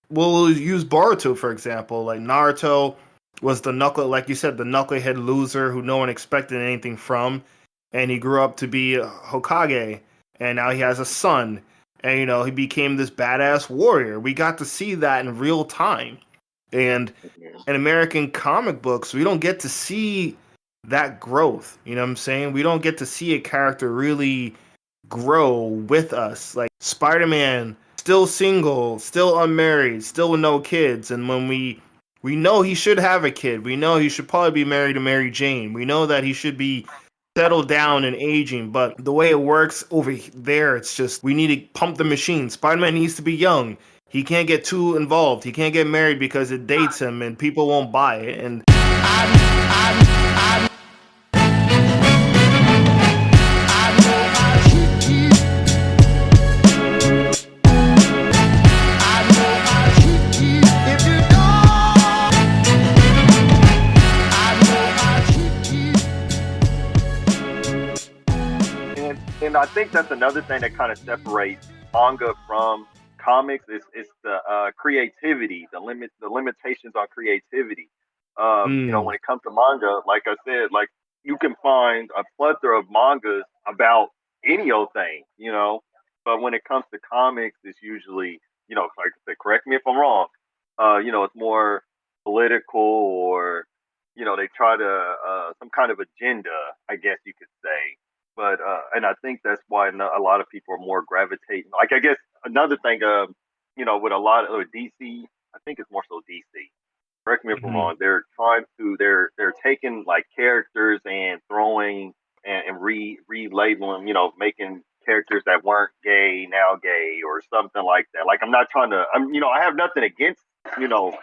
we'll use Boruto for example. Like Naruto was like you said, the knucklehead loser who no one expected anything from, and he grew up to be a Hokage, and now he has a son, and he became this badass warrior. We got to see that in real time, and Mhm. in American comic books, we don't get to see that growth. You know what I'm saying? We don't get to see a character really grow with us. Like Spider-Man, still single, still unmarried, still with no kids, and when we know he should have a kid. We know he should probably be married to Mary Jane. We know that he should be settled down and aging, but the way it works over there, it's just we need to pump the machine. Spider-Man needs to be young. He can't get too involved. He can't get married because it dates him and people won't buy it. And And I think that's another thing that kind of separates manga from comics is the creativity, the limitations on creativity. mm, When it comes to manga, like I said, like you can find a plethora of mangas about any old thing, but when it comes to comics, it's usually, like I said, correct me if I'm wrong, it's more political, or they try to some kind of agenda, I guess you could say. But and I think that's why a lot of people are more gravitating. Like, I guess another thing, with a lot of DC, I think it's more so DC. Correct me if I'm mhm. wrong. They're taking like characters and throwing and relabeling them. Making characters that weren't gay now gay or something like that. Like, I'm not trying to. I have nothing against you know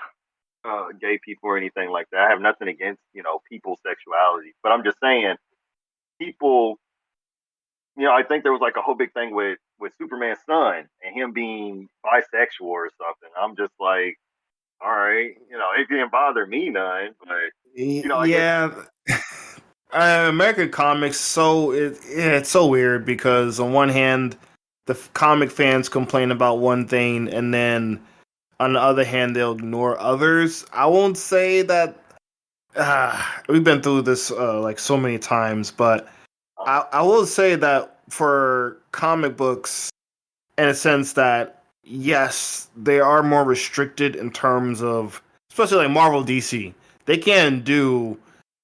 gay people or anything like that. I have nothing against people's sexuality, but I'm just saying people. I think there was like a whole big thing with Superman's son and him being bisexual or something. I'm just like, all right, it didn't bother me none, but I guess Yeah, American comics, it's so weird because on one hand, the comic fans complain about one thing, and then on the other hand, they'll ignore others. I won't say that we've been through this like so many times, but I will say that for comic books, in a sense that yes, they are more restricted in terms of, especially like Marvel DC. They can't do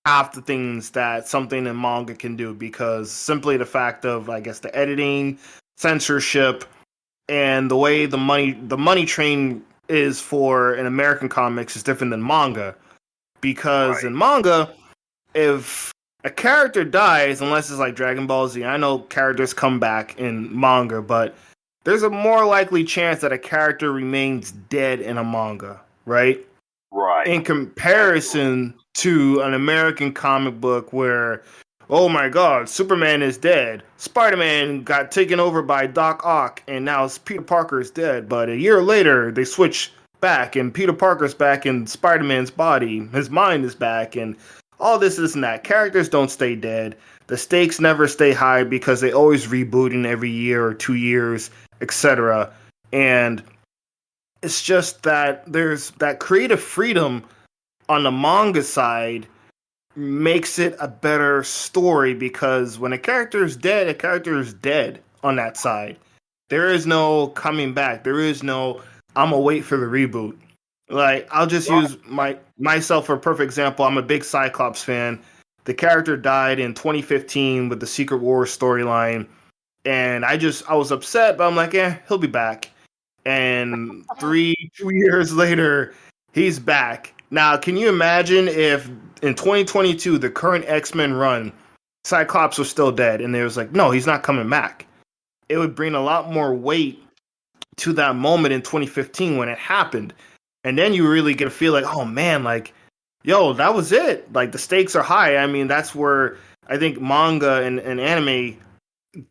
half the things that something in manga can do because simply the fact of, I guess, the editing, censorship, and the way the money train is for an American comics is different than manga. Because in right, manga, if a character dies, unless it's like Dragon Ball Z, I know characters come back in manga, but there's a more likely chance that a character remains dead in a manga, right? right, In absolutely, comparison to an American comic book where, oh my god, Superman is dead, Spider-Man got taken over by Doc Ock, and now Peter Parker is dead. But a year later, they switch back, and Peter Parker's back in Spider-Man's body. His mind is back, and all this and that. Characters don't stay dead. The stakes never stay high because they always rebooting every year or 2 years, etc. And it's just that there's that creative freedom on the manga side makes it a better story because when a character is dead, a character is dead on that side. There is no coming back. There is no I'm gonna wait for the reboot. Like I'll just right. use myself for a perfect example. I'm a big Cyclops fan. The character died in 2015 with the Secret Wars storyline, and I was upset, but I'm like, he'll be back. And 2 years later, he's back. Now, can you imagine if in 2022 the current X-Men run, Cyclops was still dead, and they was like, no, he's not coming back. It would bring a lot more weight to that moment in 2015 when it happened, and then you really get a feel like, oh man, like, yo, that was it. Like the stakes are high. I mean, that's where I think manga and anime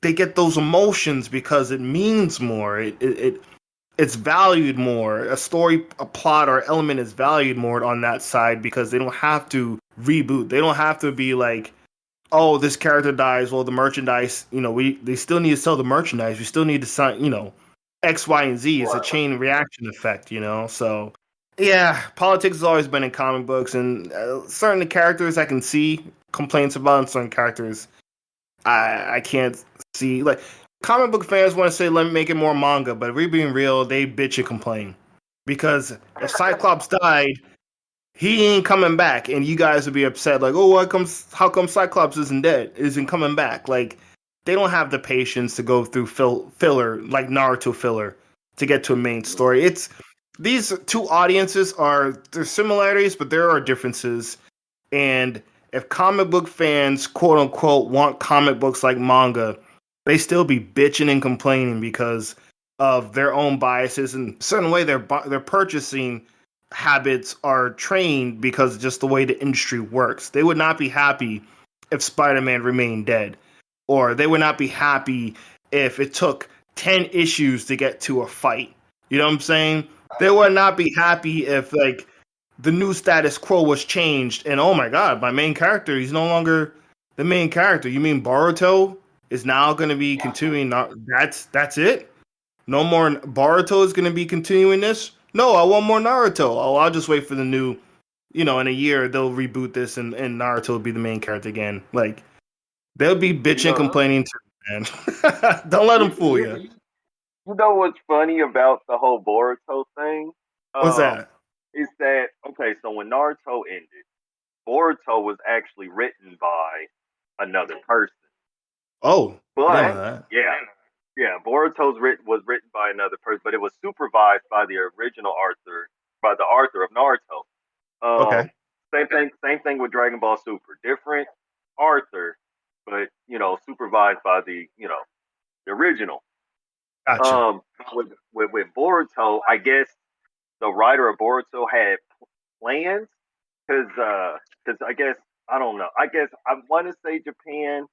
they get those emotions because it means more. It's valued more. A story, a plot, or element is valued more on that side because they don't have to reboot. They don't have to be like, oh, this character dies. Well, the merchandise, we they still need to sell the merchandise. We still need to sign. X, Y, and Z. It's a chain reaction effect, So, yeah, politics has always been in comic books, and certain characters I can see complaints about, and certain characters I can't see. Like comic book fans want to say, let me make it more manga, but if we're being real, they bitch and complain because if Cyclops died, he ain't coming back, and you guys would be upset like, oh, how come Cyclops isn't coming back? Like they don't have the patience to go through filler like Naruto filler to get to a main story. It's these two audiences are there's similarities, but there are differences. And if comic book fans, quote unquote, want comic books like manga, they still be bitching and complaining because of their own biases and certain way their purchasing habits are trained because of just the way the industry works. They would not be happy if Spider-Man remained dead, or they would not be happy if it took 10 issues to get to a fight. You know what I'm saying? They would not be happy if like the new status quo was changed and oh my god, my main character, he's no longer the main character. You mean Boruto is now going to be continuing? That's it. No more Boruto is going to be continuing this. No, I want more Naruto. Oh, I'll just wait for the new. In a year they'll reboot this and Naruto will be the main character again. Like they'll be bitching, complaining too, man. Don't let them fool you. You know what's funny about the whole Boruto thing? What's that? Is that okay? So when Naruto ended, Boruto was actually written by another person. Oh, I didn't But know that. yeah, was written by another person, but it was supervised by the original Arthur, by the Arthur of Naruto. Okay, Same thing with Dragon Ball Super. Different Arthur, but supervised by the original. gotcha. Um, with Boruto, I guess the writer of Boruto had plans because I guess I don't know. I guess I want to say Japan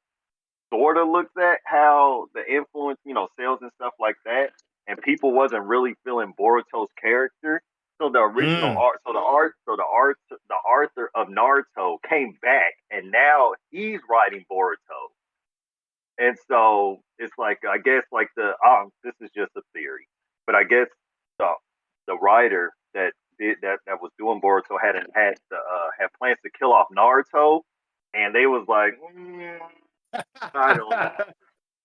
sort of looks at how the influence, sales and stuff like that, and people wasn't really feeling Boruto's character. So the original Mm. art, the Arthur of Naruto came back, and now he's writing Boruto. And so it's like I guess like this is just a theory, but I guess the writer that did that was doing Boruto had plans to kill off Naruto, and they was like, I don't know.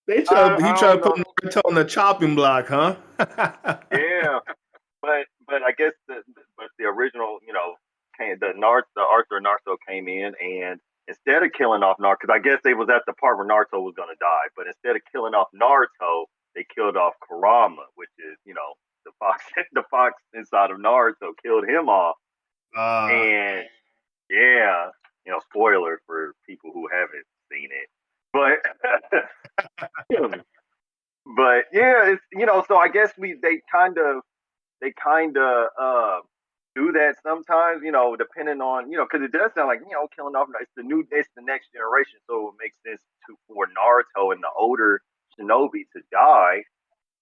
He I tried don't to put know. Naruto on the chopping block, huh? Yeah, but I guess the original, the Arthur Naruto came in and instead of killing off Naruto, because I guess they was at the part where Naruto was gonna die, but instead of killing off Naruto, they killed off Kurama, which is the fox the fox inside of Naruto killed him off, uh, and yeah, spoiler for people who haven't seen it, but but yeah, it's so I guess they kind of do that sometimes, depending on, because it does sound like, killing off, it's the next generation. So it makes sense for Naruto and the older shinobi to die,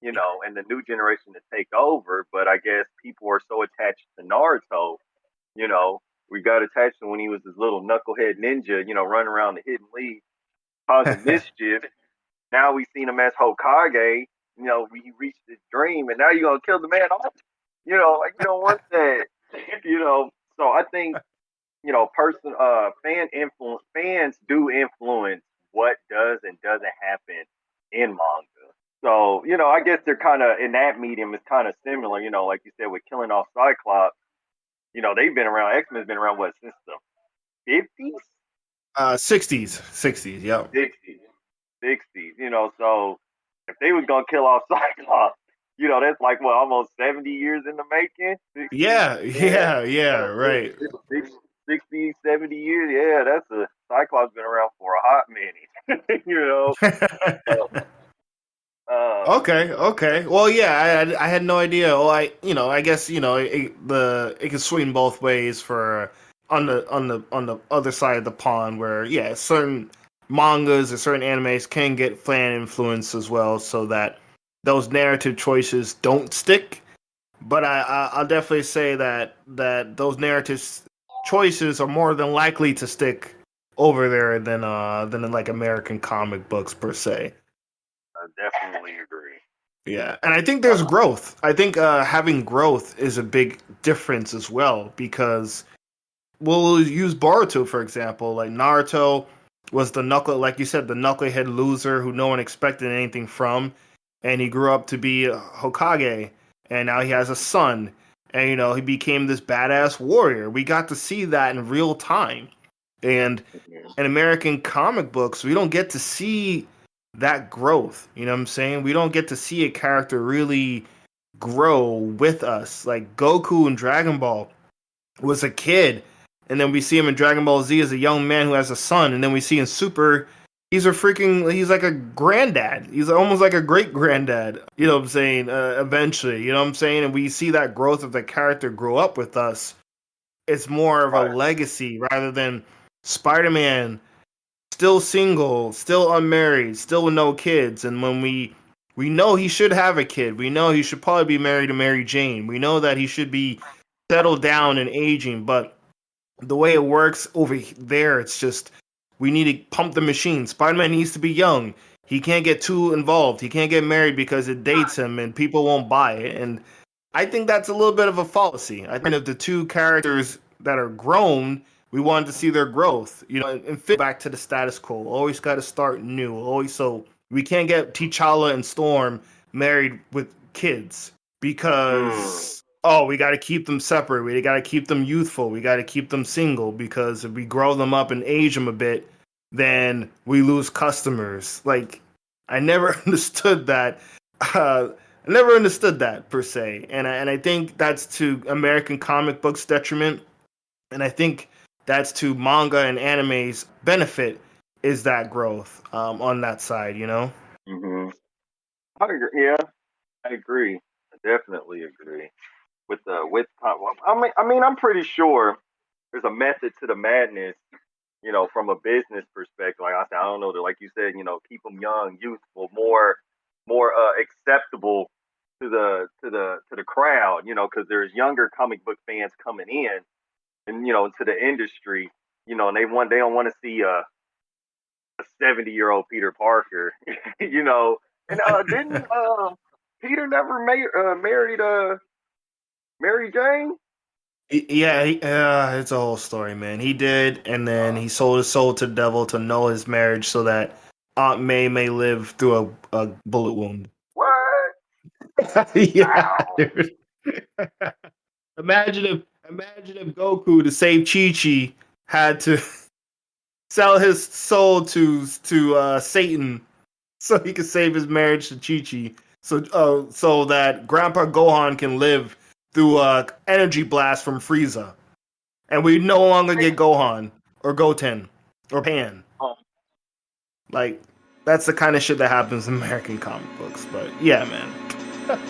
and the new generation to take over. But I guess people are so attached to Naruto, you know, we got attached to when he was this little knucklehead ninja, running around the hidden league, causing mischief. Now we've seen him as Hokage, he reached his dream, and now you're going to kill the man off. Like you don't want that. So I think fans do influence what does and doesn't happen in manga. So I guess they're kind of in that medium is kind of similar. Like you said with killing off Cyclops. They've been around. X Men's been around what since the 50s, 60s, yep. 60s, 60s. So if they was gonna kill off Cyclops, that's like what almost 70 years in the making. 60, Yeah, yeah, yeah, right. 60, 70 years. Yeah, that's a Cyclops been around for a hot minute. So, Okay. Well, yeah, I had no idea. Well, I guess it can swing both ways for on the other side of the pond, where yeah, certain mangas or certain animes can get fan influence as well, so that those narrative choices don't stick. But I'll definitely say that those choices are more than likely to stick over there than in like American comic books per se. I definitely agree. Yeah, and I think there's growth. I think having growth is a big difference as well because we'll use Boruto for example. Like Naruto was the knuckle, like you said, the knucklehead loser who no one expected anything from, and he grew up to be a Hokage, and now he has a son, and he became this badass warrior. We got to see that in real time, and Mhm. in American comic books, we don't get to see that growth. You know what I'm saying? We don't get to see a character really grow with us. Like Goku in Dragon Ball was a kid, and then we see him in Dragon Ball Z as a young man who has a son, and then we see in Super, he's like a granddad. He's almost like a great granddad. You know what I'm saying? Eventually, you know what I'm saying? And we see that growth of the character grow up with us. It's more of a Right. legacy rather than Spider-Man still single, still unmarried, still with no kids. And when we know he should have a kid, we know he should probably be married to Mary Jane. We know that he should be settled down and aging, but the way it works over there, it's just we need to pump the machine. Spider-Man needs to be young. He can't get too involved. He can't get married because it dates him and people won't buy it. And I think that's a little bit of a fallacy. I think of the two characters that are grown, we wanted to see their growth, and fit back to the status quo. Always got to start new. Always so we can't get T'Challa and Storm married with kids Mm. because we got to keep them separate. We got to keep them youthful. We got to keep them single because if we grow them up and age them a bit, then we lose customers. Like I never understood that. I never understood that per se, and I think that's to American comic books' detriment, and I think that's to manga and anime's benefit is that growth on that side, you know. Hmm. I agree. Yeah, I agree. I definitely agree with the with. I mean, I'm pretty sure there's a method to the madness. From a business perspective, like I said, I don't know. Like you said, keep them young, youthful, more acceptable to the crowd. Because there's younger comic book fans coming in, and into the industry. And they don't want to see a 70-year-old Peter Parker. you know, and didn't Peter never married Mary Jane? Yeah, it's a whole story, man. He did, and then he sold his soul to the devil to annul his marriage so that Aunt May live through a bullet wound. What? Yeah, Wow. dude. Imagine if Goku to save Chi Chi had to sell his soul to Satan so he could save his marriage to Chi Chi. So that Grandpa Gohan can live through a energy blast from Frieza, and we no longer get Gohan or Goten or Pan. Um, Like that's the kind of shit that happens in American comic books. But yeah, man.